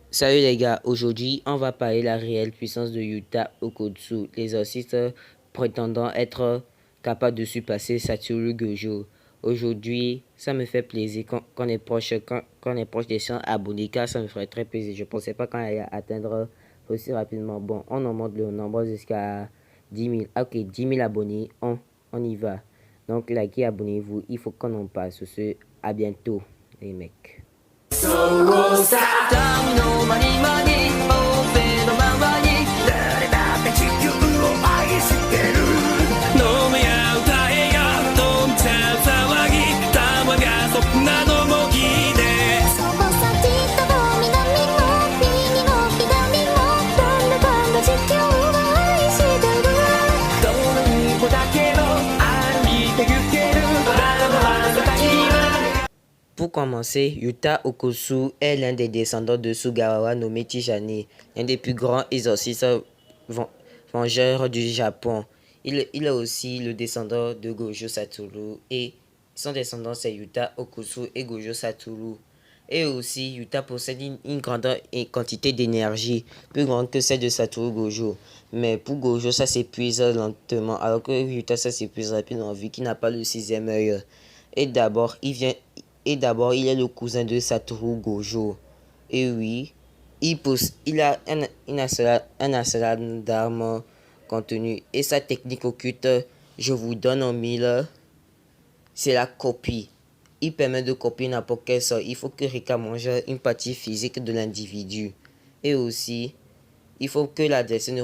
Salut les gars, aujourd'hui on va parler de la réelle puissance de Yuta Okotsu, l'exorciste prétendant être capable de surpasser Satoru Gojo. Aujourd'hui, ça me fait plaisir qu'on est proche, qu'on est proche des 100 abonnés, car ça me ferait très plaisir. Je pensais pas qu'on allait atteindre aussi rapidement. Bon, on augmente le nombre jusqu'à 10 000. Ok, 10 000 abonnés, on y va. Donc likez, abonnez-vous, il faut qu'on en passe. Sur ce, à bientôt les mecs. そうさ痛みのまにまに大勢のままに誰だって地球を愛してる飲めや歌えやどんちゃ騒ぎ玉がそんなのもいいでそうさ北も南も右も左もどんなどんな地球を愛してるどの一歩だけど歩いてゆけるまだまだ先は Pour commencer, Yuta Okosu est l'un des descendants de Sugawara nommé Tijani, l'un des plus grands exorcistes vengeurs du Japon. Il est aussi le descendant de Gojo Satoru et son descendant c'est Yuta Okosu et Gojo Satoru. Et aussi, Yuta possède une grande quantité d'énergie, plus grande que celle de Satoru Gojo. Mais pour Gojo, ça s'épuise lentement, alors que Yuta, ça s'épuise rapidement vu qu'il n'a pas le sixième œil. Et d'abord, il est le cousin de Satoru Gojo. Et oui, il a un arsenal d'armes contenues. Et sa technique occulte, je vous donne en mille, c'est la copie. Il permet de copier n'importe quel sort. Il faut que Rika mange une partie physique de l'individu. Et aussi, il faut que l'adversaire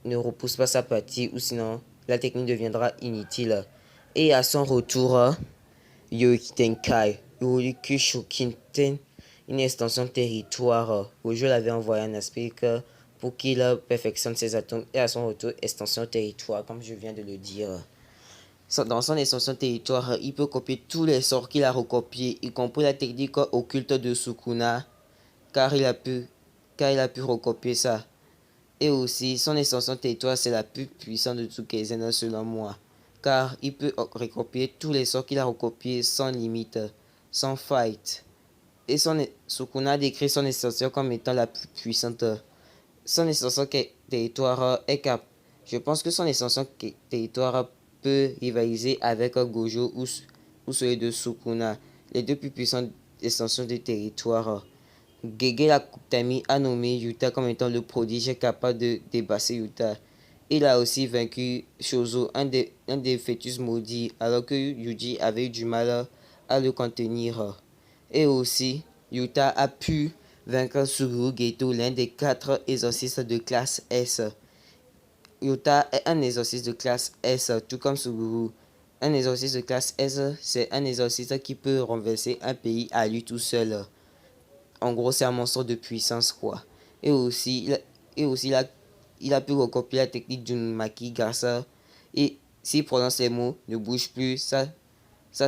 ne repousse pas sa partie ou sinon la technique deviendra inutile. Et à son retour, Yoiki Tenkai, Yoriku Shokinten, une extension territoire. Au jeu, l'avait envoyé un aspect pour qu'il perfectionne ses atomes et à son retour, extension territoire, comme je viens de le dire. Dans son extension territoire, il peut copier tous les sorts qu'il a recopiés, y compris la technique occulte de Sukuna, car il a pu recopier ça. Et aussi, son extension territoire, c'est la plus puissante de Tsukezen selon moi. Car il peut recopier tous les sorts qu'il a recopiés sans limite, sans fight. Et Sukuna décrit son extension comme étant la plus puissante. Son extension territoire est cap. Je pense que son extension territoire peut rivaliser avec Gojo ou celui de Sukuna, les deux plus puissantes extensions de territoire. Gege Akutami a nommé Yuta comme étant le prodige capable de dépasser Yuta. Il a aussi vaincu Shozo, un des fœtus maudits, alors que Yuji avait eu du mal à le contenir. Et aussi, Yuta a pu vaincre Suguru Geto, l'un des 4 exorcistes de classe S. Yuta est un exorciste de classe S, tout comme Suguru. Un exorciste de classe S, c'est un exorciste qui peut renverser un pays à lui tout seul. En gros, c'est un monstre de puissance, quoi. Et aussi, il a pu recopier la technique d'une Maki Gasa. Et s'il prononce les mots, ne bouge plus, ça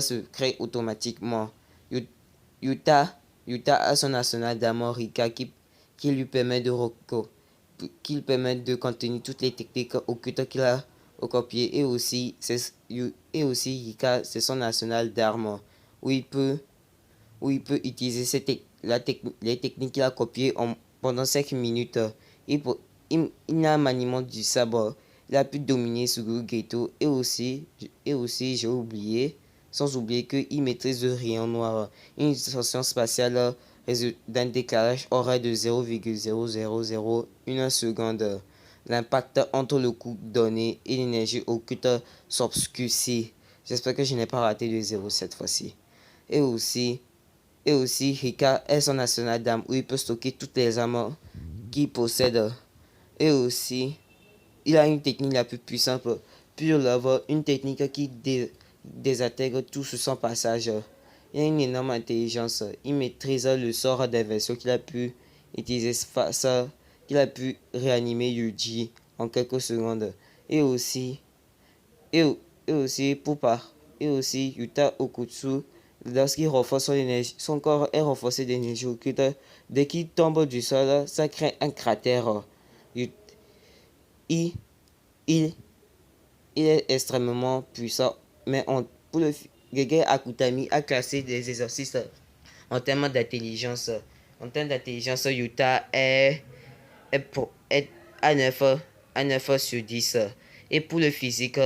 se crée automatiquement. Yuta, Yuta a son arsenal d'armes Rika qui lui permet de contenir toutes les techniques occultes qu'il a recopiées. Et aussi, Rika, c'est son arsenal d'armes où il peut utiliser les techniques qu'il a copiées pendant 5 minutes. Il a un maniement du sabre. Il a pu dominer Suguru Geto. Et aussi, j'ai oublié, sans oublier qu'il maîtrise le rayon noir. Une distorsion spatiale résulte d'un décalage horaire de 0,0001 seconde. L'impact entre le coup donné et l'énergie occulte s'obscurcit. J'espère que je n'ai pas raté de 0 cette fois-ci. Et aussi, Rika est son arsenal d'armes où il peut stocker toutes les armes qu'il possède. Et aussi, il a une technique la plus puissante, Pure Love, une technique qui désintègre tout sur son passage. Il a une énorme intelligence. Il maîtrise le sort d'inversion qu'il a pu utiliser qu'il a pu réanimer Yuji en quelques secondes. Et aussi, et aussi Yuta Okutsu lorsqu'il renforce son corps est renforcé d'énergie occulte. Dès qu'il tombe du sol, ça crée un cratère. Il, il, il est extrêmement puissant, mais pour Gege Akutami a classé des exercices en termes d'intelligence. En termes d'intelligence, Utah est à 9 sur 10. Et pour le physique,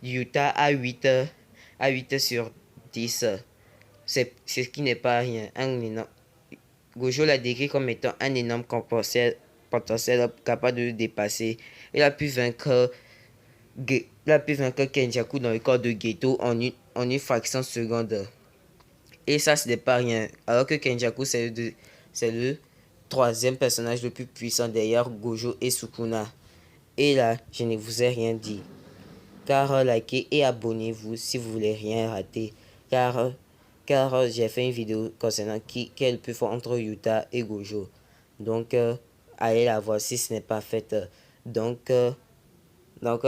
Utah a 8 sur 10. C'est ce qui n'est pas rien. Gojo l'a décrit comme étant un énorme potentiel capable de le dépasser. Il a pu vaincre, Kenjaku dans le corps de Geto en une fraction de seconde. Et ça, ce n'est pas rien. Alors que Kenjaku, c'est le troisième personnage le plus puissant derrière Gojo et Sukuna. Et là, je ne vous ai rien dit. Car likez et abonnez-vous si vous voulez rien rater. Car j'ai fait une vidéo concernant quel peut faire entre Yuta et Gojo. Donc, allez la voir si ce n'est pas fait. Donc,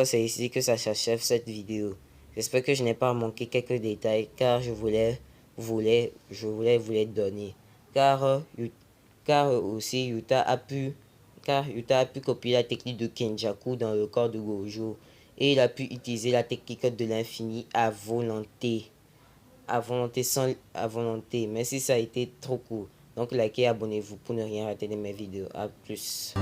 c'est ici que ça s'achève cette vidéo. J'espère que je n'ai pas manqué quelques détails car je voulais vous les donner. Car aussi Yuta a pu copier la technique de Kenjaku dans le corps de Gojo. Et il a pu utiliser la technique de l'infini à volonté. À volonté. Merci, ça a été trop cool. Donc likez et abonnez-vous pour ne rien rater de mes vidéos. A plus.